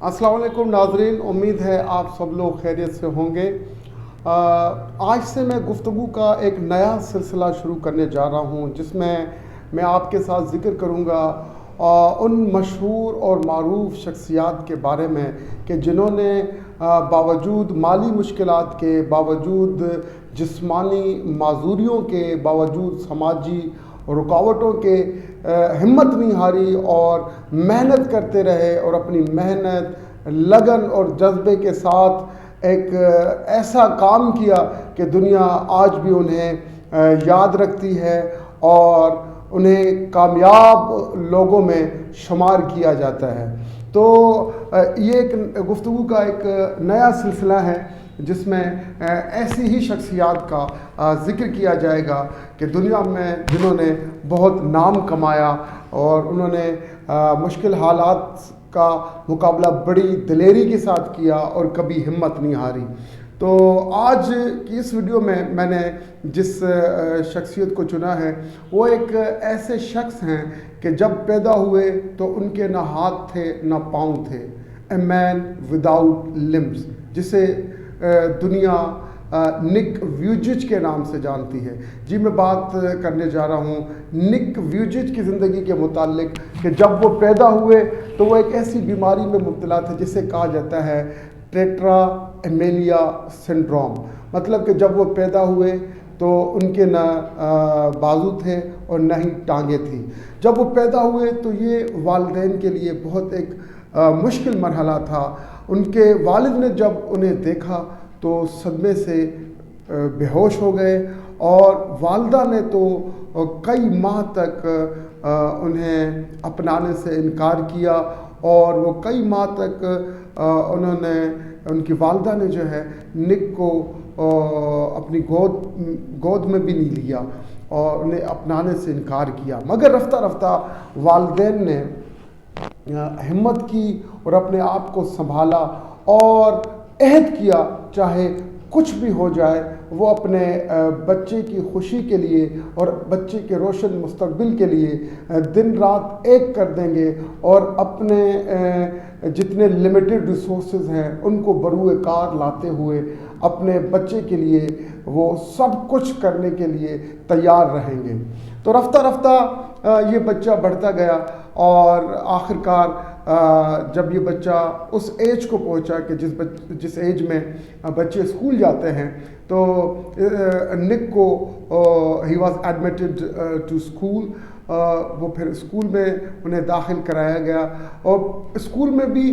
अस्सलाम वालेकुम नाज़रीन, उम्मीद है आप सब लोग खैरियत से होंगे। आज से मैं गुफ्तगू का एक नया सिलसिला शुरू करने जा रहा हूँ जिसमें मैं आपके साथ ज़िक्र करूँगा उन मशहूर और मारूफ शख्सियात के बारे में कि जिन्होंने बावजूद माली मुश्किलात के, बावजूद जिस्मानी माजूरियों के, बावजूद समाजी रुकावटों के हिम्मत नहीं हारी और मेहनत करते रहे और अपनी मेहनत, लगन और जज्बे के साथ एक ऐसा काम किया कि दुनिया आज भी उन्हें याद रखती है और उन्हें कामयाब लोगों में शुमार किया जाता है। तो ये एक गुफ्तगू का एक नया सिलसिला है जिसमें ऐसी ही शख्सियात का ज़िक्र किया जाएगा कि दुनिया में जिन्होंने बहुत नाम कमाया और उन्होंने मुश्किल हालात का मुकाबला बड़ी दिलेरी के साथ किया और कभी हिम्मत नहीं हारी। तो आज की इस वीडियो में मैंने जिस शख्सियत को चुना है वो एक ऐसे शख्स हैं कि जब पैदा हुए तो उनके ना हाथ थे ना पाँव थे। ए मैन विदाउट लिम्स, जिसे दुनिया निक व्यूजिच के नाम से जानती है। जी मैं बात करने जा रहा हूँ निक व्यूजिच की ज़िंदगी के मुतालिक कि जब वो पैदा हुए तो वो एक ऐसी बीमारी में मुब्तला थे जिसे कहा जाता है टेट्रा एमेलिया सिंड्रोम। मतलब कि जब वो पैदा हुए तो उनके ना बाजू थे और ना ही टांगे थी। जब वो पैदा हुए तो ये वालिदैन के लिए बहुत एक मुश्किल मरहला था। उनके वालिद ने जब उन्हें देखा तो सदमे से बेहोश हो गए और वालदा ने तो कई माह तक उन्हें अपनाने से इनकार किया और वो कई माह तक उनकी वालदा ने जो है निक को अपनी गोद में भी नहीं लिया और उन्हें अपनाने से इनकार किया। मगर रफ्ता रफ्ता वालिदैन ने हिम्मत की और अपने आप को संभाला और अहद किया चाहे कुछ भी हो जाए वो अपने बच्चे की खुशी के लिए और बच्चे के रोशन मुस्तकबिल के लिए दिन रात एक कर देंगे और अपने जितने लिमिटेड रिसोर्सेज हैं उनको बरूए कार लाते हुए अपने बच्चे के लिए वो सब कुछ करने के लिए तैयार रहेंगे। तो रफ्ता रफ्ता ये बच्चा बढ़ता गया और आखिरकार जब ये बच्चा उस एज को पहुंचा कि जिस एज में बच्चे स्कूल जाते हैं तो निक को he was admitted to school. वो फिर स्कूल में उन्हें दाखिल कराया गया और स्कूल में भी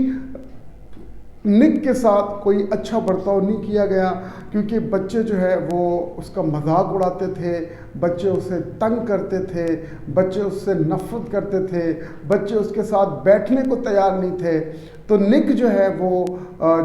निक के साथ कोई अच्छा बर्ताव नहीं किया गया क्योंकि बच्चे जो है वो उसका मजाक उड़ाते थे, बच्चे उसे तंग करते थे, बच्चे उससे नफ़रत करते थे, बच्चे उसके साथ बैठने को तैयार नहीं थे। तो निक जो है वो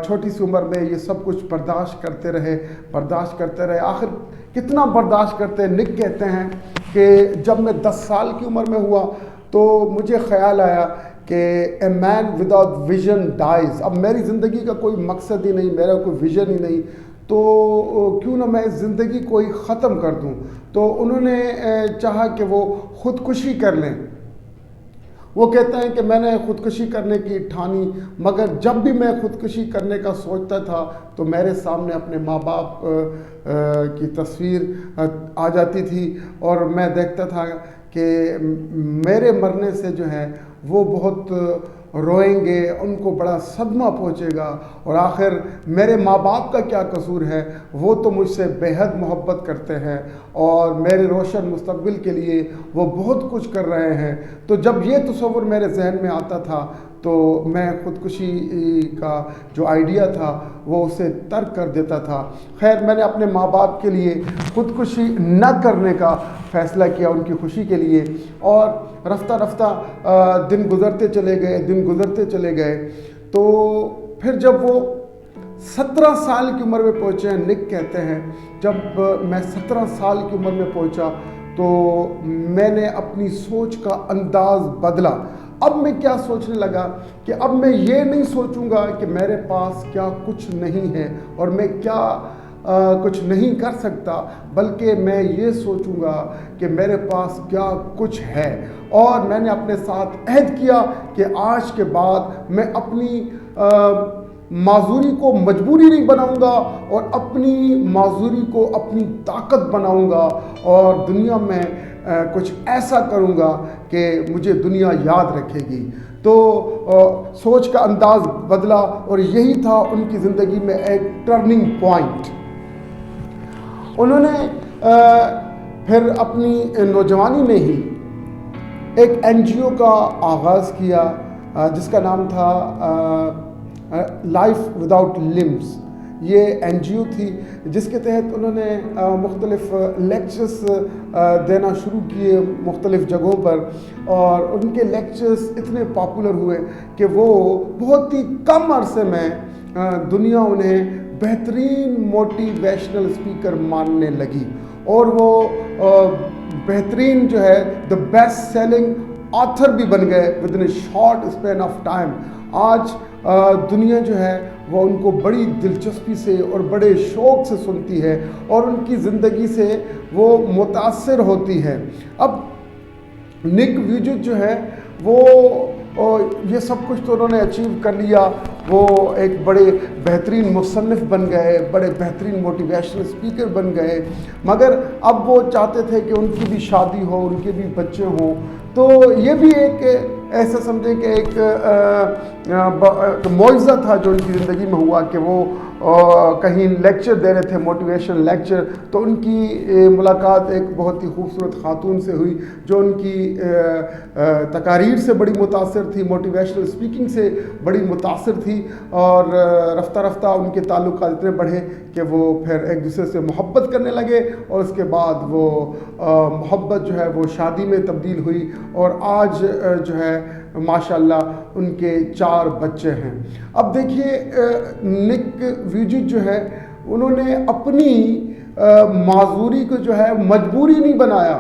छोटी सी उम्र में ये सब कुछ बर्दाश्त करते रहे। आखिर कितना बर्दाश्त करते? निक कहते हैं कि जब मैं 10 साल की उम्र में हुआ तो मुझे ख़्याल आया कि a man without vision dies. अब मेरी ज़िंदगी का कोई मकसद ही नहीं, मेरा कोई विजन ही नहीं, तो क्यों ना मैं इस ज़िंदगी को ही ख़त्म कर दूं। तो उन्होंने चाहा कि वो ख़ुदकुशी कर लें। वो कहते हैं कि मैंने ख़ुदकुशी करने की ठानी, मगर जब भी मैं ख़ुदकुशी करने का सोचता था तो मेरे सामने अपने माँ बाप की तस्वीर आ जाती थी और मैं देखता था कि मेरे मरने से जो है वो बहुत रोएंगे, उनको बड़ा सदमा पहुंचेगा और आखिर मेरे माँ बाप का क्या कसूर है, वो तो मुझसे बेहद मोहब्बत करते हैं और मेरे रोशन मुस्तकबिल के लिए वो बहुत कुछ कर रहे हैं। तो जब ये तस्वुर मेरे जहन में आता था तो मैं ख़ुदकुशी का जो आइडिया था वो उसे तर्क कर देता था। खैर मैंने अपने माँ बाप के लिए ख़ुदकुशी न करने का फ़ैसला किया उनकी खुशी के लिए और रफ्ता रफ्ता दिन गुज़रते चले गए। तो फिर जब वो 17 साल की उम्र में पहुँचे, निक कहते हैं जब मैं 17 साल की उम्र में पहुँचा तो मैंने अपनी सोच का अंदाज़ बदला। अब मैं क्या सोचने लगा कि अब मैं ये नहीं सोचूंगा कि मेरे पास क्या कुछ नहीं है और मैं क्या कुछ नहीं कर सकता, बल्कि मैं ये सोचूंगा कि मेरे पास क्या कुछ है। और मैंने अपने साथ अहद किया कि आज के बाद मैं अपनी معذوری کو مجبوری نہیں بناؤں گا اور اپنی معذوری کو اپنی طاقت بناؤں گا اور دنیا میں کچھ ایسا کروں گا کہ مجھے دنیا یاد رکھے گی۔ تو سوچ کا انداز بدلا اور یہی تھا ان کی زندگی میں ایک ٹرننگ پوائنٹ۔ انہوں نے پھر اپنی نوجوانی میں ہی ایک این جی او کا آغاز کیا جس کا نام تھا لائف وداؤٹ لمز۔ یہ این جی او تھی جس کے تحت انہوں نے مختلف لیکچرز دینا شروع کیے مختلف جگہوں پر، اور ان کے لیکچرز اتنے پاپولر ہوئے کہ وہ بہت ہی کم عرصے میں دنیا انہیں بہترین موٹیویشنل اسپیکر ماننے لگی، اور وہ بہترین جو ہے دا بیسٹ سیلنگ آتھر بھی بن گئے with in a short span of time. آج دنیا جو ہے وہ ان کو بڑی دلچسپی سے اور بڑے شوق سے سنتی ہے اور ان کی زندگی سے وہ متاثر ہوتی ہے۔ اب نک ویجوت جو ہے وہ یہ سب کچھ تو انہوں نے اچیو کر لیا، وہ ایک بڑے بہترین مصنف بن گئے، بڑے بہترین موٹیویشنل اسپیکر بن گئے، مگر اب وہ چاہتے تھے کہ ان کی بھی شادی ہو، ان کے بھی بچے ہوں۔ تو یہ بھی ایک ایسا سمجھیں کہ ایک معجزہ تھا جو ان کی زندگی میں ہوا کہ وہ کہیں لیکچر دے رہے تھے، موٹیویشنل لیکچر، تو ان کی ملاقات ایک بہت ہی خوبصورت خاتون سے ہوئی جو ان کی تقاریر سے بڑی متاثر تھی، موٹیویشنل اسپیکنگ سے بڑی متاثر تھی، اور رفتہ رفتہ ان کے تعلقات اتنے بڑھے کہ وہ پھر ایک دوسرے سے محبت کرنے لگے، اور اس کے بعد وہ محبت جو ہے وہ شادی میں تبدیل ہوئی، اور آج جو ہے ماشاءاللہ ان کے 4 بچے ہیں۔ اب دیکھیے نک ویجوت جو ہے انہوں نے اپنی معذوری کو جو ہے مجبوری نہیں بنایا،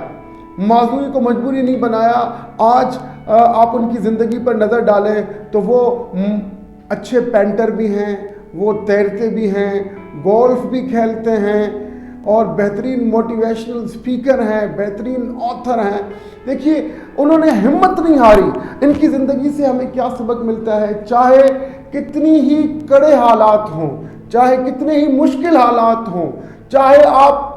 معذوری کو مجبوری نہیں بنایا۔ آج آپ ان کی زندگی پر نظر ڈالیں تو وہ اچھے پینٹر بھی ہیں، وہ تیرتے بھی ہیں، گولف بھی کھیلتے ہیں، اور بہترین موٹیویشنل اسپیکر ہیں، بہترین آتھر ہیں۔ دیکھیے انہوں نے ہمت نہیں ہاری۔ ان کی زندگی سے ہمیں کیا سبق ملتا ہے؟ چاہے کتنی ہی کڑے حالات ہوں، چاہے کتنے ہی مشکل حالات ہوں، چاہے آپ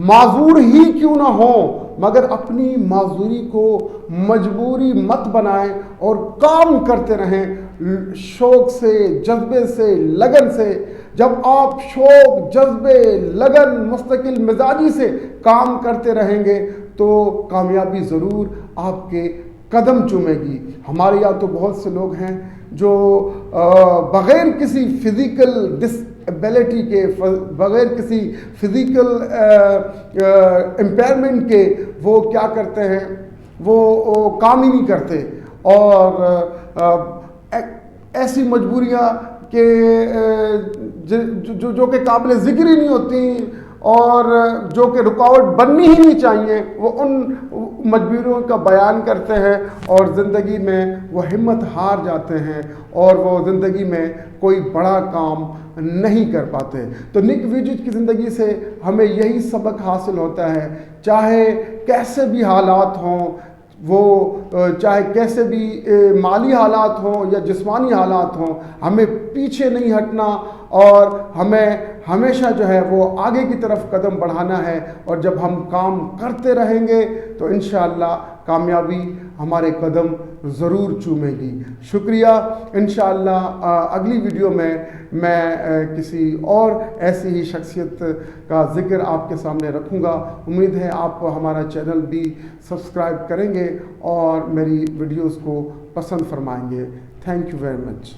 معذور ہی کیوں نہ ہوں، مگر اپنی معذوری کو مجبوری مت بنائیں اور کام کرتے رہیں شوق سے، جذبے سے، لگن سے۔ جب آپ شوق، جذبے، لگن، مستقل مزاجی سے کام کرتے رہیں گے تو کامیابی ضرور آپ کے قدم چومے گی۔ ہمارے یہاں تو بہت سے لوگ ہیں جو بغیر کسی فزیکل ڈسیبلٹی کے، بغیر کسی فزیکل امپیئرمنٹ کے وہ کیا کرتے ہیں، وہ کام ہی نہیں کرتے، اور ایسی مجبوریاں کہ جو کہ قابل ذکر ہی نہیں ہوتی اور جو کہ رکاوٹ بننی ہی نہیں چاہیے، وہ ان مجبوریوں کا بیان کرتے ہیں اور زندگی میں وہ ہمت ہار جاتے ہیں اور وہ زندگی میں کوئی بڑا کام نہیں کر پاتے۔ تو نک ویجوت کی زندگی سے ہمیں یہی سبق حاصل ہوتا ہے، چاہے کیسے بھی حالات ہوں، وہ چاہے کیسے بھی مالی حالات ہوں یا جسمانی حالات ہوں، ہمیں پیچھے نہیں ہٹنا اور ہمیں ہمیشہ جو ہے وہ آگے کی طرف قدم بڑھانا ہے، اور جب ہم کام کرتے رہیں گے تو انشاءاللہ کامیابی ہمارے قدم ضرور چومے گی۔ شکریہ۔ انشاءاللہ اگلی ویڈیو میں کسی اور ایسی ہی شخصیت کا ذکر آپ کے سامنے رکھوں گا۔ امید ہے آپ ہمارا چینل بھی سبسکرائب کریں گے اور میری ویڈیوز کو پسند فرمائیں گے۔ Thank you very much.